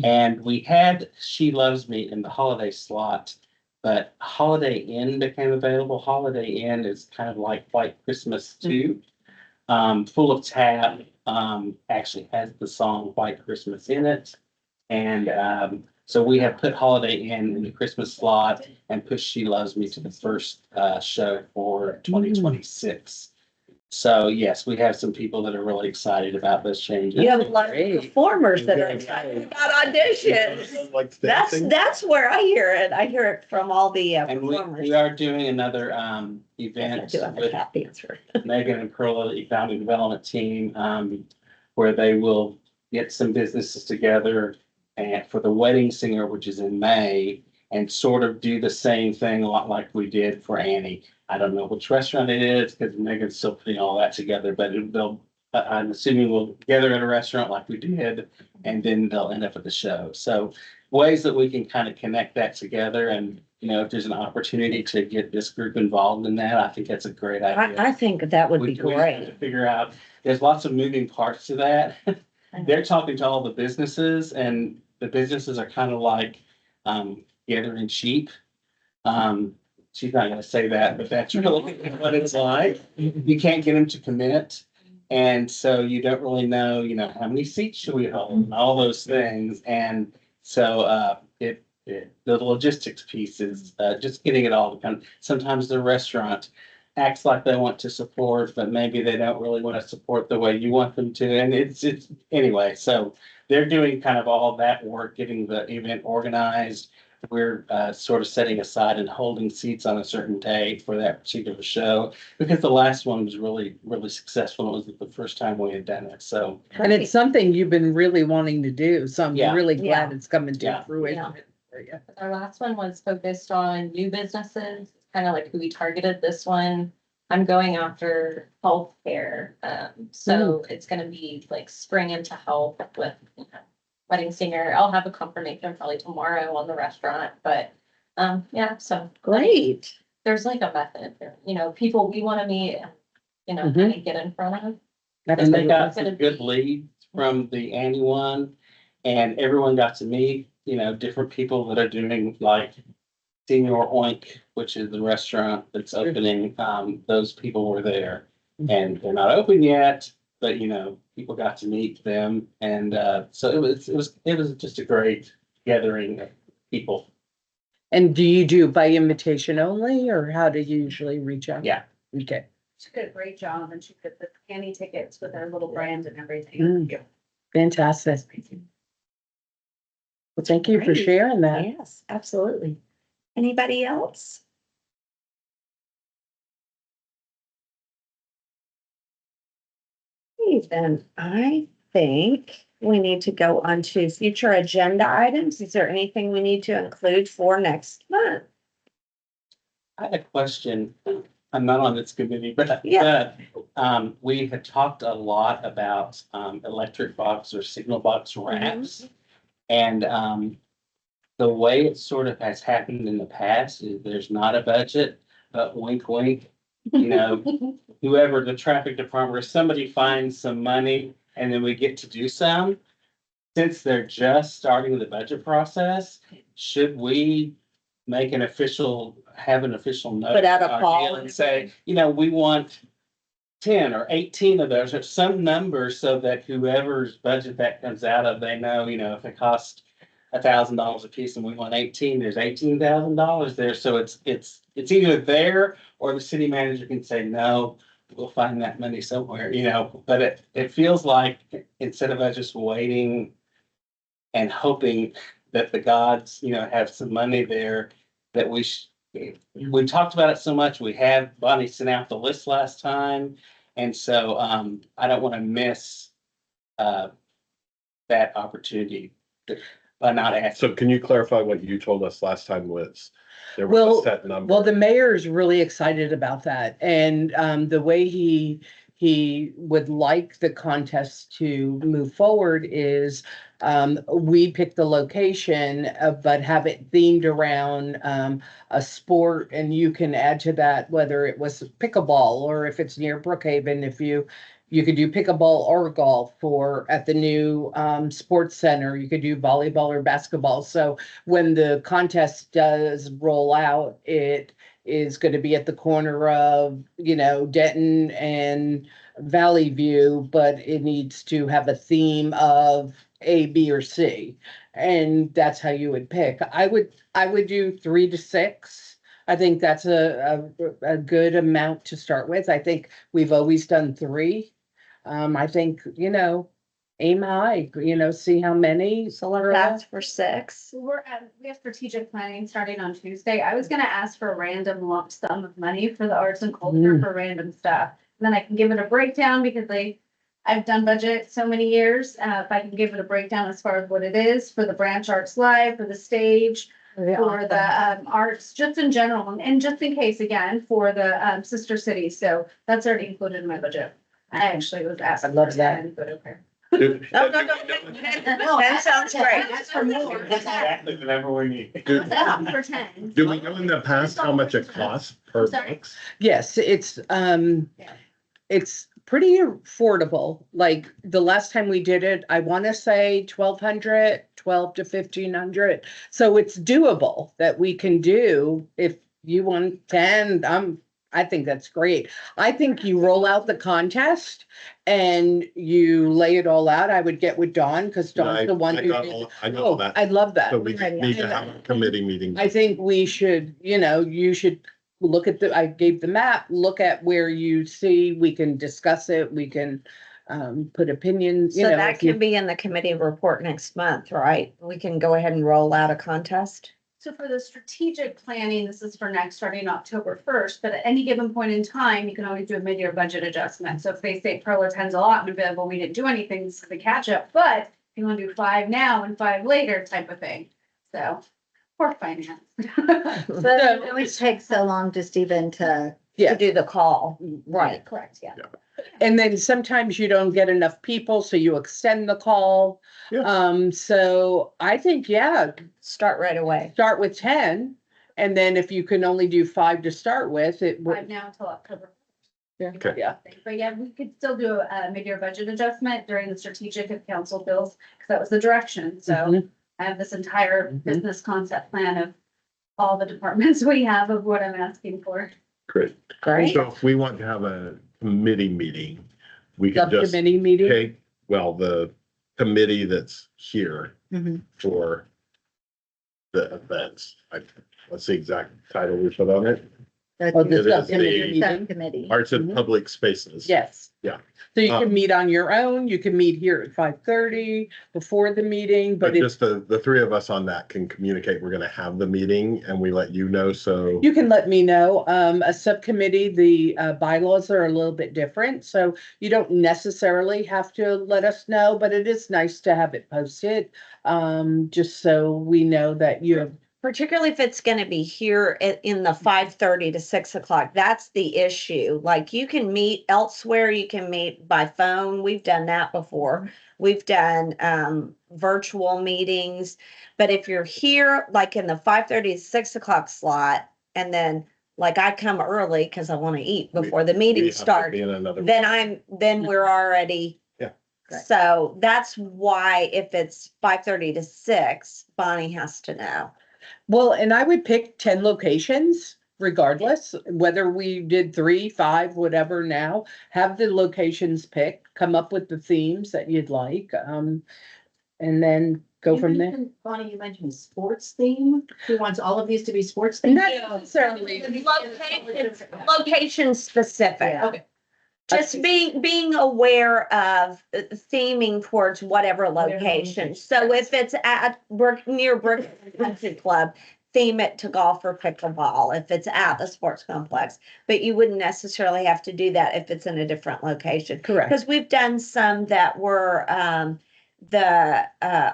And we had She Loves Me in the holiday slot, but Holiday Inn became available. Holiday Inn is kind of like White Christmas too. Full of Tap, actually has the song White Christmas in it. And, so we have put Holiday Inn in the Christmas slot and pushed She Loves Me to the first, show for 2026. So yes, we have some people that are really excited about those changes. You have a lot of Great. performers that are excited about auditions. Like That's, dancing. that's where I hear it. I hear it from all the And we performers. are doing another, I event do have a with tap dancer. Megan and Pearl, the economic development team, where they will get some businesses together and for the wedding singer, which is in May, and sort of do the same thing, a lot like we did for Annie. I don't know which restaurant it is because Megan's still putting all that together, but they'll, I'm assuming we'll gather at a restaurant like we did, and then they'll end up at the show. So ways that we can kind of connect that together, and you know, if there's an opportunity to get this group involved in that, I think that's a great idea. I think that would be We just have great. to figure out, there's lots of moving parts to that. They're talking to all the businesses, and the businesses are kind of like, gathering sheep. She's not gonna say that, but that's really what it's like. You can't get them to commit. And so you don't really know, you know, how many seats should we hold, and all those things. And so, the logistics piece is, just getting it all done. Sometimes the restaurant acts like they want to support, but maybe they don't really want to support the way you want them to. And it's, anyway, so they're doing kind of all that work, getting the event organized. We're, sort of setting aside and holding seats on a certain day for that particular show, because the last one was really, really successful. It was the first time we had done it, so. And it's something you've been really wanting to do, so I'm Yeah. really Yeah. glad it's coming to Yeah. fruition for you. Our last one was focused on new businesses, kind of like who we targeted. This one, I'm going after healthcare. So it's gonna be like spring into health with, you know, wedding singer. I'll have a confirmation probably tomorrow on the restaurant, but, yeah, so. Great. There's like a method, you know, people we want to meet, and, you know, Mhm. kind of get in front of. And they got Absolutely. some good leads from the Annie one, and everyone got to meet, you know, different people that are doing like Senior Oink, which is the restaurant that's opening. Those people were there, and they're not open yet, but you know, people got to meet them, and so it was just a great gathering of people. And do you do by invitation only, or how do you usually reach out? Yeah. Okay. She did a great job and she did the candy tickets with her little brand and everything. Mm. Fantastic. Well, thank you for Great. sharing that. Yes, absolutely. Anybody else? Okay, then I think we need to go on to future agenda items. Is there anything we need to include for next month? I had a question. I'm not on this committee, but, Yeah. we had talked a lot about, electric box or signal box ramps. And, the way it sort of has happened in the past is there's not a budget, but wink, wink. You know, whoever the traffic department or somebody finds some money and then we get to do some. Since they're just starting the budget process, should we make an official, have an official note? Put out a in our call. deal and say, you know, we want 10 or 18 of those or some number so that whoever's budget that comes out of, they know, you know, if it costs $1,000 a piece and we want 18, there's $18,000 there. So it's either there or the city manager can say, no, we'll find that money somewhere, you know, but it feels like instead of us just waiting and hoping that the gods, you know, have some money there, that we talked about it so much. We have, Bonnie sent out the list last time. And so, I don't want to miss, that opportunity by not asking. So can you clarify what you told us last time was? There was Well, a set number. Well, the mayor's really excited about that, and the way he would like the contest to move forward is we pick the location, but have it themed around a sport, and you can add to that whether it was pickleball or if it's near Brookhaven, if you could do pickleball or golf at the new sports center. You could do volleyball or basketball. So when the contest does roll out, it is going to be at the corner of, you know, Denton and Valley View, but it needs to have a theme of A, B, or C. And that's how you would pick. I would do 3 to 6. I think that's a good amount to start with. I think we've always done 3. I think, aim high, see how many. So let's ask for 6. So we have strategic planning starting on Tuesday. I was gonna ask for a random lump sum of money for the arts and culture for random stuff. Then I can give it a breakdown because I've done budget so many years. If I can give it a breakdown as far as what it is for the Branch Arts Live, for the stage, for the arts, just in general, and just in case again, for the sister cities. So that's already included in my budget. I actually was asking. I love for that. 10, but okay. No. That sounds great. That's for more. Exactly the number we need. Do For 10. do we know in the past how much it costs per Sorry? box? Yes, it's pretty affordable. Like the last time we did it, I want to say 1,200, 12 to 1,500. So it's doable that we can do. If you want 10, I think that's great. I think you roll out the contest and you lay it all out. I would get with Dawn because Dawn's the one who did. I know Oh, that. I love that. So we need to have a committee meeting. I think we should, you should look at I gave the map, look at where you see, we can discuss it, we can put opinions, So that can be in the committee report next month, right? We can go ahead and roll out a contest. So for the strategic planning, this is for next, starting October 1st, but at any given point in time, you can always do a mid-year budget adjustment. So if they say Pearl attends a lot, maybe, well, we didn't do anything, this is the catch up, but if you want to do 5 now and 5 later type of thing. So, poor finance. But it always takes so long just even to, Yeah. To do the call, right? Correct, yeah. And then sometimes you don't get enough people, so you extend the call. Yeah. So I think, Start right away. start with 10. And then if you can only do 5 to start with, it 5 would. now until October. Yeah. Okay. Yeah. But yeah, we could still do a mid-year budget adjustment during the strategic if council bills, because that was the direction. So Mhm. I have this entire Mhm. business concept plan of all the departments we have of what I'm asking for. Great. Great. So if we want to have a committee meeting, we could just Subcommittee meeting. take, the committee that's here Mhm. for the events. What's the exact title we put on it? Oh, the It is subcommittee the meeting. Subcommittee. Arts and Mhm. Public Spaces. Yes. Yeah. So you Um, can meet on your own, you can meet here at 5:30 before the meeting, But but if just the 3 of us on that can communicate, we're gonna have the meeting and we let you know, so. you can let me know. A subcommittee, the bylaws are a little bit different, so you don't necessarily have to let us know, but it is nice to have it posted. Just so we know that you have. Particularly if it's gonna be here in the 5:30 to 6 o'clock, that's the issue. Like you can meet elsewhere, you can meet by phone. We've done that before. We've done virtual meetings. But if you're here, like in the 5:30 to 6 o'clock slot, and then like I come early because I want to eat before the We meeting have to starts, be in another. then we're already. Yeah. So that's why if it's 5:30 to 6, Bonnie has to know. Well, and I would pick 10 locations regardless, whether we did 3, 5, whatever now, have the locations picked, come up with the themes that you'd like, and then go You from there. mentioned- Bonnie, you mentioned sports theme. Who wants all of these to be sports themed? Not necessarily. Location specific. Okay. Just being aware of theming towards whatever location. So if it's at near Brook Country Club, theme it to golf or pickleball if it's at the sports complex. But you wouldn't necessarily have to do that if it's in a different location. Correct. Because we've done some that were the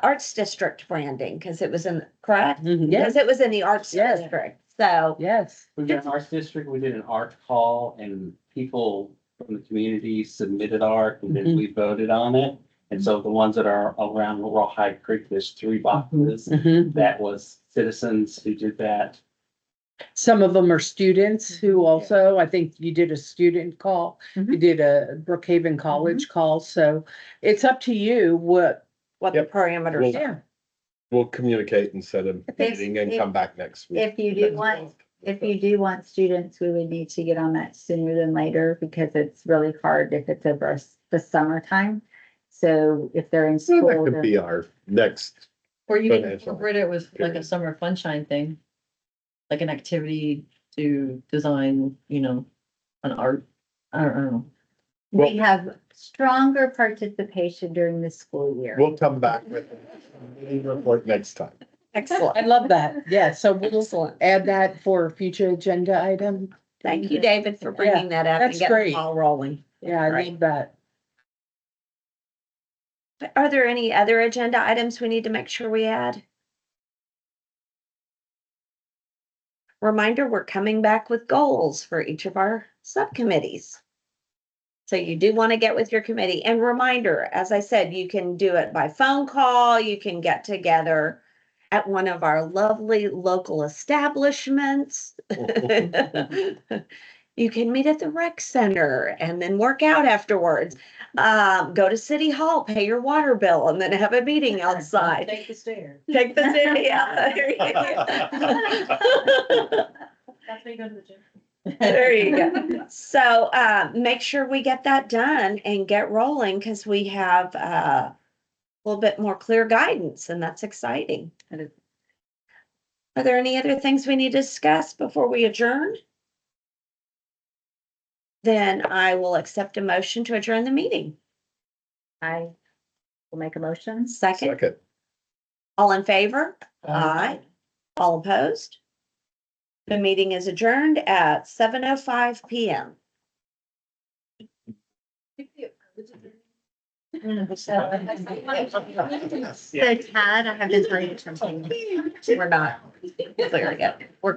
arts district branding, because it was in, correct? Mhm. Yes, Because it was in the arts Yes. district. So yes. We did an arts district, we did an art call and people from the community submitted art and then we voted on it. And so the ones that are around Raw High Creek, there's 3 boxes. Mhm. That was citizens who did that. Some of them are students who also, I think you did a student call, you Mhm. did a Brookhaven College call, so it's up to you what, what the Yep. parameters Well, are. yeah. We'll communicate and set a If- meeting and if- come back next week. If you do want, If you do want students, we would need to get on that sooner than later because it's really hard if it's over the summertime. So if they're in So school. that could then- be our next, Or you can Financial incorporate it with like a period. summer funshine thing. Like an activity to design, an art, I don't know. We have stronger participation during the school year. we'll come back with a meeting report next time. I Excellent. love that. Yeah, so we'll Excellent. add that for a future agenda item. Thank you, David, for bringing that up and that's getting great. the ball rolling. Yeah, I Right. love that. Are there any other agenda items we need to make sure we add? Reminder, we're coming back with goals for each of our subcommittees. So you do want to get with your committee, and reminder, as I said, you can do it by phone call, you can get together at one of our lovely local establishments. You can meet at the rec center and then work out afterwards. Go to City Hall, pay your water bill, and then have a meeting outside. Take the stairs. Take the city out. There you go. That's me going to the gym. There you go. So, make sure we get that done and get rolling because we have, a little bit more clear guidance and that's exciting. Are there any other things we need to discuss before we adjourn? Then I will accept a motion to adjourn the meeting. I will make a motion. Second, Second. all in favor? Aye. All opposed? The meeting is adjourned at 7:05 PM. So Tad, I have to tell you something. We're not clear yet. We're